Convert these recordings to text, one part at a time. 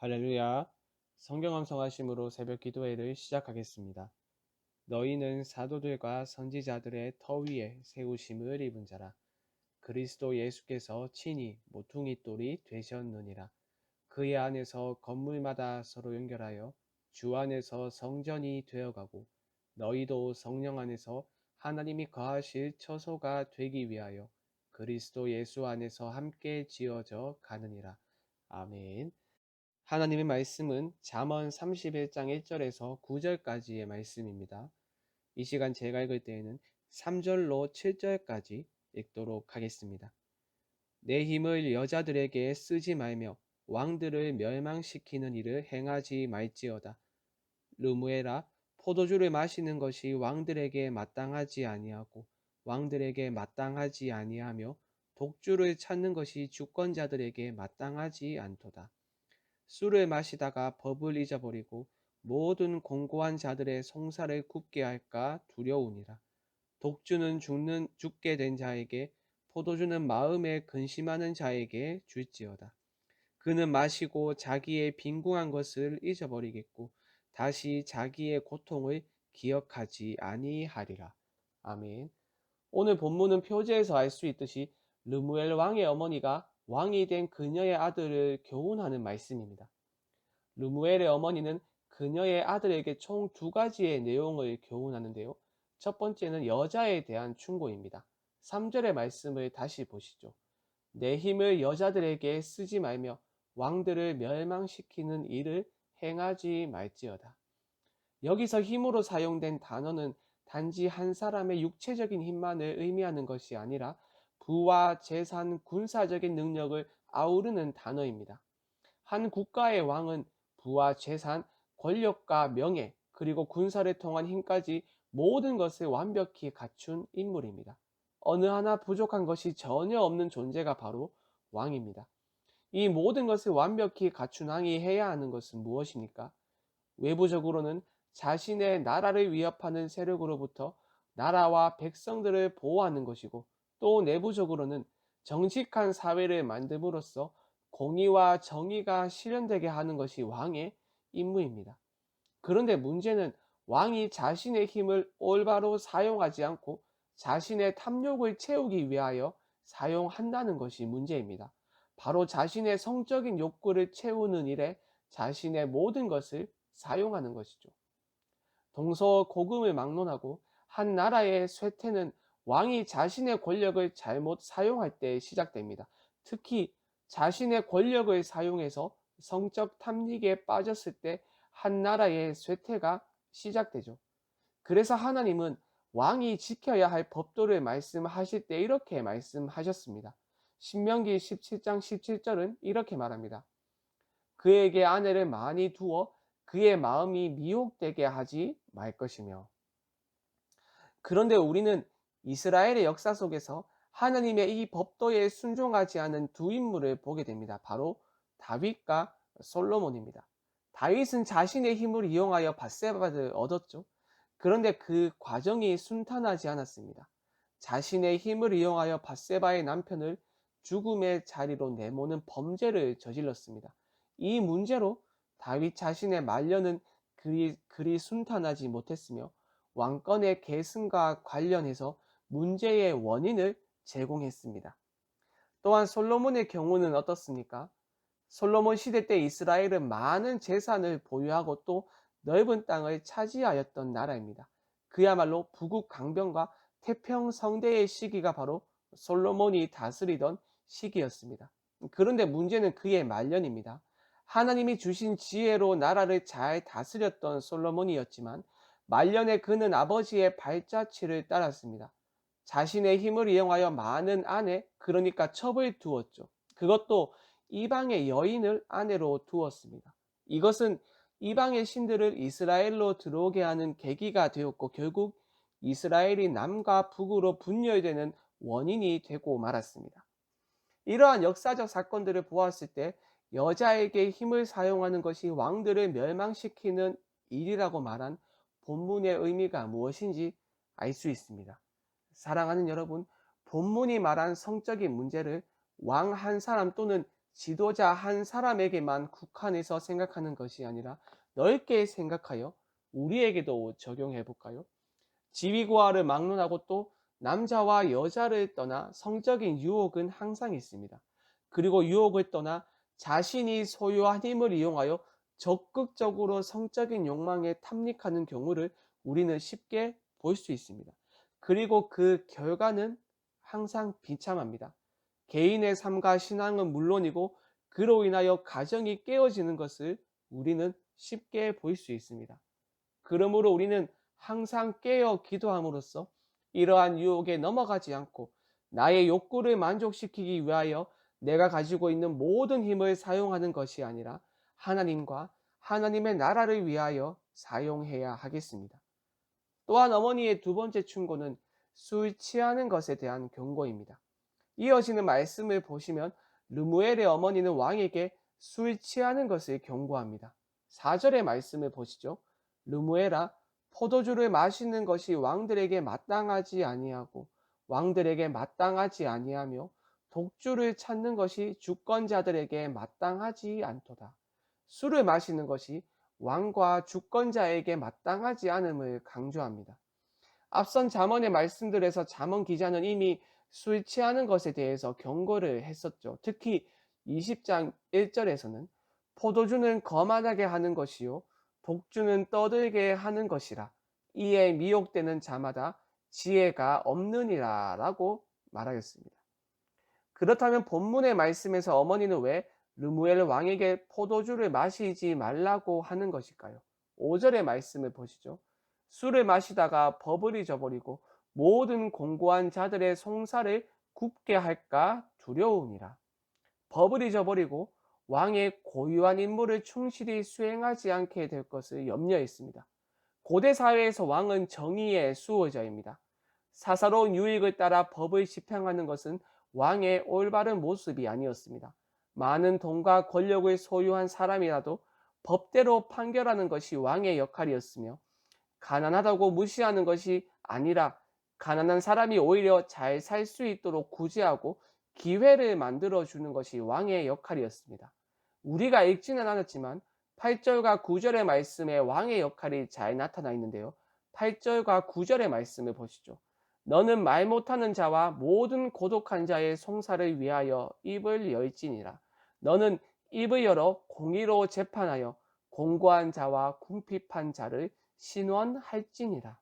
할렐루야. 성경 암송하심으로 새벽 기도회를 시작하겠습니다. 너희는 사도들과 선지자들의 터 위에 세우심을 입은 자라. 그리스도 예수께서 친히 모퉁이 돌이 되셨느니라. 그의 안에서 건물마다 서로 연결하여 주 안에서 성전이 되어가고 너희도 성령 안에서 하나님이 거하실 처소가 되기 위하여 그리스도 예수 안에서 함께 지어져 가느니라. 아멘. 하나님의 말씀은 잠언 31장 1절에서 9절까지의 말씀입니다. 이 시간 제가 읽을 때에는 3절로 7절까지 읽도록 하겠습니다. 내 힘을 여자들에게 쓰지 말며 왕들을 멸망시키는 일을 행하지 말지어다. 르무에라, 포도주를 마시는 것이 왕들에게 마땅하지 아니하고 왕들에게 마땅하지 아니하며 독주를 찾는 것이 주권자들에게 마땅하지 않도다. 술을 마시다가 법을 잊어버리고 모든 공고한 자들의 송사를 굽게 할까 두려우니라. 독주는 죽게 된 자에게, 포도주는 마음에 근심하는 자에게 줄지어다. 그는 마시고 자기의 빈궁한 것을 잊어버리겠고 다시 자기의 고통을 기억하지 아니하리라. 아멘. 오늘 본문은 표제에서 알 수 있듯이 르무엘 왕의 어머니가 왕이 된 그녀의 아들을 교훈하는 말씀입니다. 르무엘의 어머니는 그녀의 아들에게 총 두 가지의 내용을 교훈하는데요. 첫 번째는 여자에 대한 충고입니다. 3절의 말씀을 다시 보시죠. 내 힘을 여자들에게 쓰지 말며 왕들을 멸망시키는 일을 행하지 말지어다. 여기서 힘으로 사용된 단어는 단지 한 사람의 육체적인 힘만을 의미하는 것이 아니라 부와 재산, 군사적인 능력을 아우르는 단어입니다. 한 국가의 왕은 부와 재산, 권력과 명예, 그리고 군사를 통한 힘까지 모든 것을 완벽히 갖춘 인물입니다. 어느 하나 부족한 것이 전혀 없는 존재가 바로 왕입니다. 이 모든 것을 완벽히 갖춘 왕이 해야 하는 것은 무엇입니까? 외부적으로는 자신의 나라를 위협하는 세력으로부터 나라와 백성들을 보호하는 것이고, 또 내부적으로는 정직한 사회를 만듦으로써 공의와 정의가 실현되게 하는 것이 왕의 임무입니다. 그런데 문제는 왕이 자신의 힘을 올바로 사용하지 않고 자신의 탐욕을 채우기 위하여 사용한다는 것이 문제입니다. 바로 자신의 성적인 욕구를 채우는 일에 자신의 모든 것을 사용하는 것이죠. 동서고금을 막론하고 한 나라의 쇠퇴는 왕이 자신의 권력을 잘못 사용할 때 시작됩니다. 특히 자신의 권력을 사용해서 성적 탐닉에 빠졌을 때 한 나라의 쇠퇴가 시작되죠. 그래서 하나님은 왕이 지켜야 할 법도를 말씀하실 때 이렇게 말씀하셨습니다. 신명기 17장 17절은 이렇게 말합니다. 그에게 아내를 많이 두어 그의 마음이 미혹되게 하지 말 것이며. 그런데 우리는 이스라엘의 역사 속에서 하나님의 이 법도에 순종하지 않은 두 인물을 보게 됩니다. 바로 다윗과 솔로몬입니다. 다윗은 자신의 힘을 이용하여 밧세바를 얻었죠. 그런데 그 과정이 순탄하지 않았습니다. 자신의 힘을 이용하여 밧세바의 남편을 죽음의 자리로 내모는 범죄를 저질렀습니다. 이 문제로 다윗 자신의 말년은 그리 순탄하지 못했으며 왕권의 계승과 관련해서 문제의 원인을 제공했습니다. 또한 솔로몬의 경우는 어떻습니까? 솔로몬 시대 때 이스라엘은 많은 재산을 보유하고 또 넓은 땅을 차지하였던 나라입니다. 그야말로 부국 강변과 태평성대의 시기가 바로 솔로몬이 다스리던 시기였습니다. 그런데 문제는 그의 말년입니다. 하나님이 주신 지혜로 나라를 잘 다스렸던 솔로몬이었지만 말년에 그는 아버지의 발자취를 따랐습니다. 자신의 힘을 이용하여 많은 아내, 그러니까 첩을 두었죠. 그것도 이방의 여인을 아내로 두었습니다. 이것은 이방의 신들을 이스라엘로 들어오게 하는 계기가 되었고 결국 이스라엘이 남과 북으로 분열되는 원인이 되고 말았습니다. 이러한 역사적 사건들을 보았을 때 여자에게 힘을 사용하는 것이 왕들을 멸망시키는 일이라고 말한 본문의 의미가 무엇인지 알 수 있습니다. 사랑하는 여러분, 본문이 말한 성적인 문제를 왕 한 사람 또는 지도자 한 사람에게만 국한해서 생각하는 것이 아니라 넓게 생각하여 우리에게도 적용해 볼까요? 지위고하를 막론하고 또 남자와 여자를 떠나 성적인 유혹은 항상 있습니다. 그리고 유혹을 떠나 자신이 소유한 힘을 이용하여 적극적으로 성적인 욕망에 탐닉하는 경우를 우리는 쉽게 볼 수 있습니다. 그리고 그 결과는 항상 비참합니다. 개인의 삶과 신앙은 물론이고 그로 인하여 가정이 깨어지는 것을 우리는 쉽게 볼 수 있습니다. 그러므로 우리는 항상 깨어 기도함으로써 이러한 유혹에 넘어가지 않고 나의 욕구를 만족시키기 위하여 내가 가지고 있는 모든 힘을 사용하는 것이 아니라 하나님과 하나님의 나라를 위하여 사용해야 하겠습니다. 또한 어머니의 두 번째 충고는 술 취하는 것에 대한 경고입니다. 이어지는 말씀을 보시면 르무엘의 어머니는 왕에게 술 취하는 것을 경고합니다. 4절의 말씀을 보시죠. 르무엘아, 포도주를 마시는 것이 왕들에게 마땅하지 아니하고 왕들에게 마땅하지 아니하며 독주를 찾는 것이 주권자들에게 마땅하지 않도다. 술을 마시는 것이 왕과 주권자에게 마땅하지 않음을 강조합니다. 앞선 잠언의 말씀들에서 잠언 기자는 이미 술 취하는 것에 대해서 경고를 했었죠. 특히 20장 1절에서는 포도주는 거만하게 하는 것이요 독주는 떠들게 하는 것이라 이에 미혹되는 자마다 지혜가 없느니라 라고 말하였습니다. 그렇다면 본문의 말씀에서 어머니는 왜 르무엘 왕에게 포도주를 마시지 말라고 하는 것일까요? 5절의 말씀을 보시죠. 술을 마시다가 법을 잊어버리고 모든 공고한 자들의 송사를 굽게 할까 두려움이라. 법을 잊어버리고 왕의 고유한 임무를 충실히 수행하지 않게 될 것을 염려했습니다. 고대 사회에서 왕은 정의의 수호자입니다. 사사로운 유익을 따라 법을 집행하는 것은 왕의 올바른 모습이 아니었습니다. 많은 돈과 권력을 소유한 사람이라도 법대로 판결하는 것이 왕의 역할이었으며 가난하다고 무시하는 것이 아니라 가난한 사람이 오히려 잘 살 수 있도록 구제하고 기회를 만들어 주는 것이 왕의 역할이었습니다. 우리가 읽지는 않았지만 8절과 9절의 말씀에 왕의 역할이 잘 나타나 있는데요. 8절과 9절의 말씀을 보시죠. 너는 말 못하는 자와 모든 고독한 자의 송사를 위하여 입을 열지니라. 너는 입을 열어 공의로 재판하여 공고한 자와 궁핍한 자를 신원할지니라.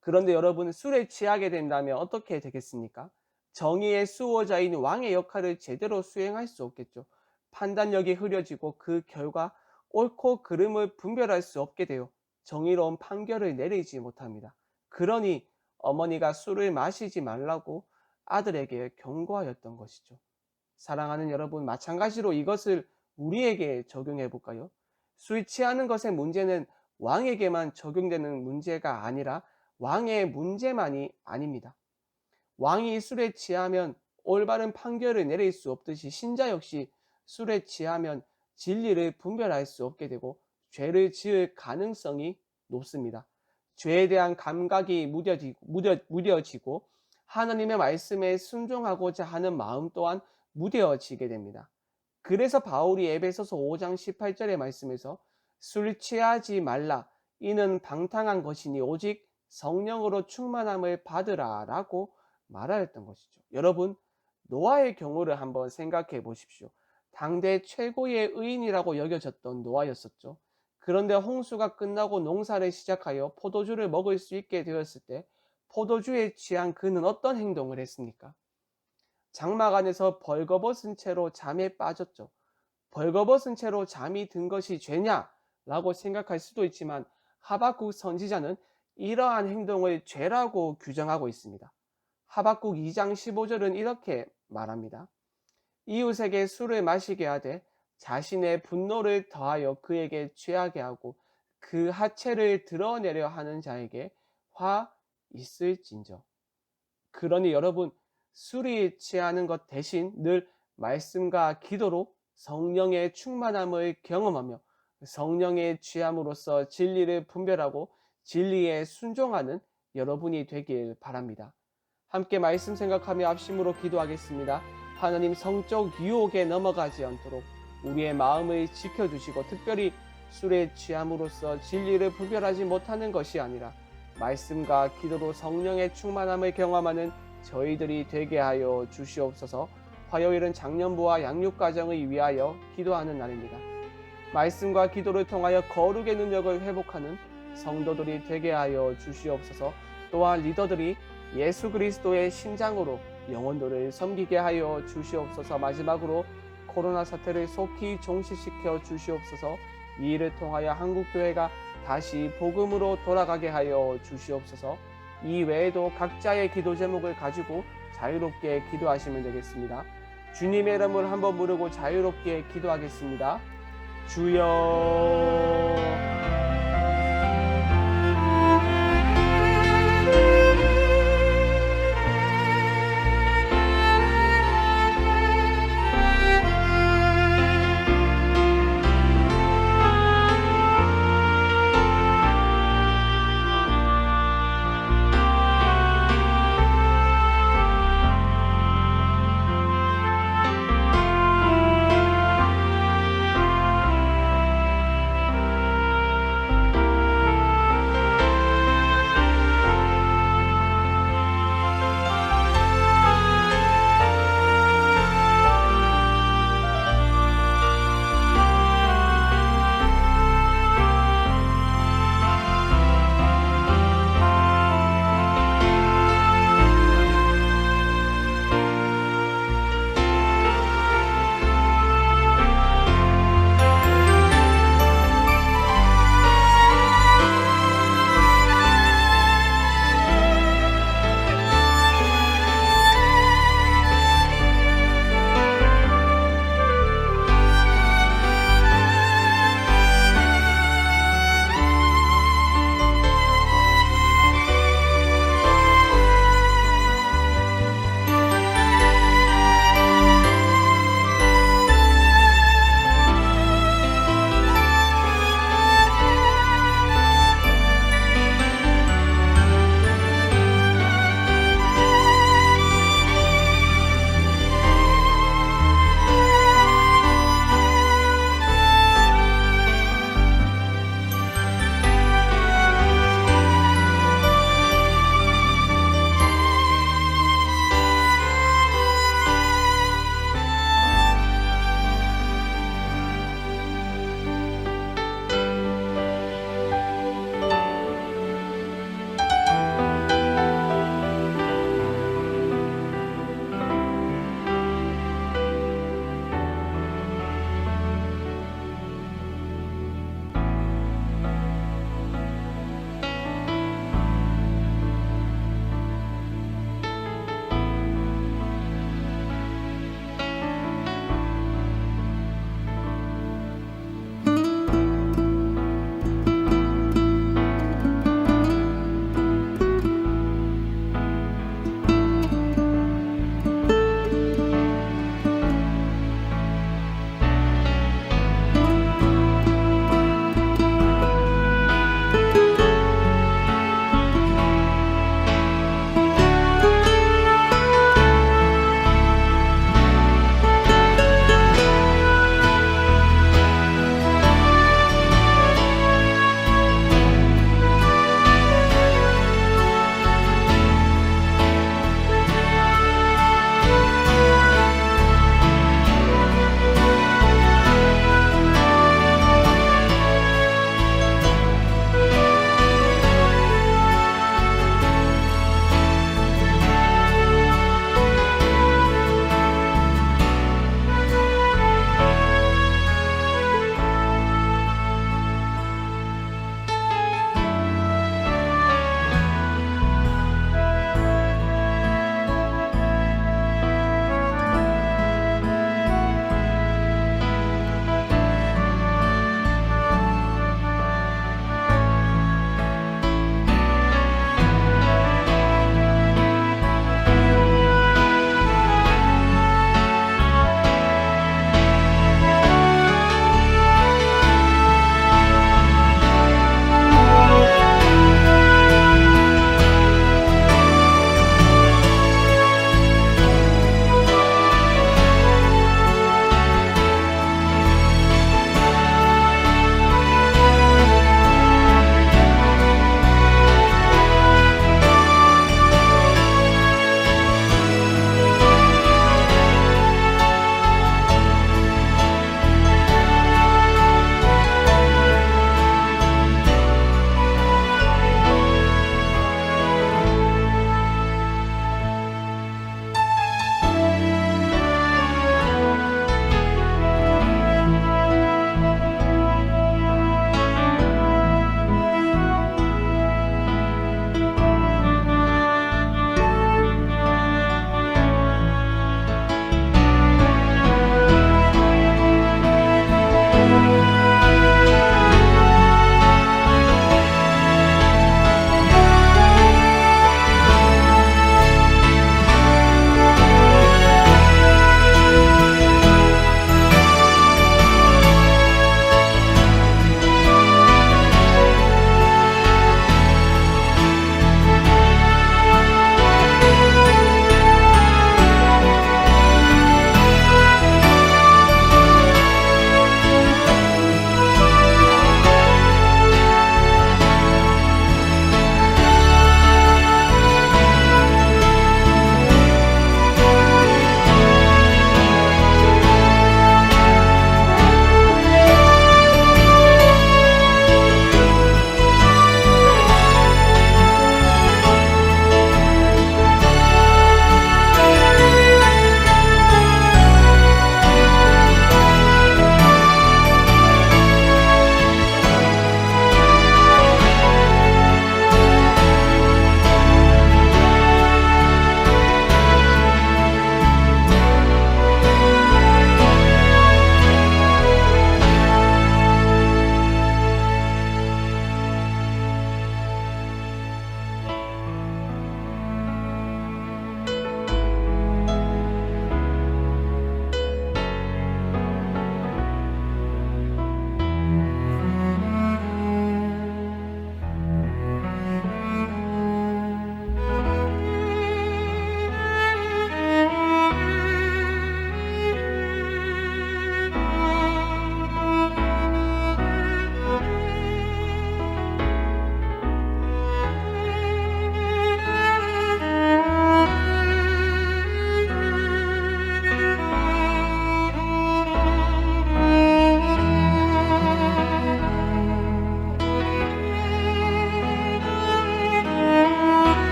그런데 여러분, 술에 취하게 된다면 어떻게 되겠습니까? 정의의 수호자인 왕의 역할을 제대로 수행할 수 없겠죠. 판단력이 흐려지고 그 결과 옳고 그름을 분별할 수 없게 되어 정의로운 판결을 내리지 못합니다. 그러니 어머니가 술을 마시지 말라고 아들에게 경고하였던 것이죠. 사랑하는 여러분, 마찬가지로 이것을 우리에게 적용해 볼까요? 술 취하는 것의 문제는 왕에게만 적용되는 문제가 아니라 왕의 문제만이 아닙니다. 왕이 술에 취하면 올바른 판결을 내릴 수 없듯이 신자 역시 술에 취하면 진리를 분별할 수 없게 되고 죄를 지을 가능성이 높습니다. 죄에 대한 감각이 무뎌지고 하나님의 말씀에 순종하고자 하는 마음 또한 무뎌지게 됩니다. 그래서 바울이 에베소서 5장 18절의 말씀에서 술 취하지 말라 이는 방탕한 것이니 오직 성령으로 충만함을 받으라 라고 말하였던 것이죠. 여러분, 노아의 경우를 한번 생각해 보십시오. 당대 최고의 의인이라고 여겨졌던 노아였었죠. 그런데 홍수가 끝나고 농사를 시작하여 포도주를 먹을 수 있게 되었을 때 포도주에 취한 그는 어떤 행동을 했습니까? 장막 안에서 벌거벗은 채로 잠에 빠졌죠. 벌거벗은 채로 잠이 든 것이 죄냐? 라고 생각할 수도 있지만 하박국 선지자는 이러한 행동을 죄라고 규정하고 있습니다. 하박국 2장 15절은 이렇게 말합니다. 이웃에게 술을 마시게 하되 자신의 분노를 더하여 그에게 취하게 하고 그 하체를 드러내려 하는 자에게 화 있을진저. 그러니 여러분, 술이 취하는 것 대신 늘 말씀과 기도로 성령의 충만함을 경험하며 성령의 취함으로써 진리를 분별하고 진리에 순종하는 여러분이 되길 바랍니다. 함께 말씀 생각하며 합심으로 기도하겠습니다. 하나님 성적 유혹에 넘어가지 않도록 우리의 마음을 지켜주시고, 특별히 술에 취함으로써 진리를 분별하지 못하는 것이 아니라 말씀과 기도로 성령의 충만함을 경험하는 저희들이 되게 하여 주시옵소서. 화요일은 장년부와 양육가정을 위하여 기도하는 날입니다. 말씀과 기도를 통하여 거룩의 능력을 회복하는 성도들이 되게 하여 주시옵소서. 또한 리더들이 예수 그리스도의 심장으로 영혼들을 섬기게 하여 주시옵소서. 마지막으로 코로나 사태를 속히 종식시켜 주시옵소서. 이 일을 통하여 한국교회가 다시 복음으로 돌아가게 하여 주시옵소서. 이 외에도 각자의 기도 제목을 가지고 자유롭게 기도하시면 되겠습니다. 주님의 이름을 한번 부르고 자유롭게 기도하겠습니다. 주여.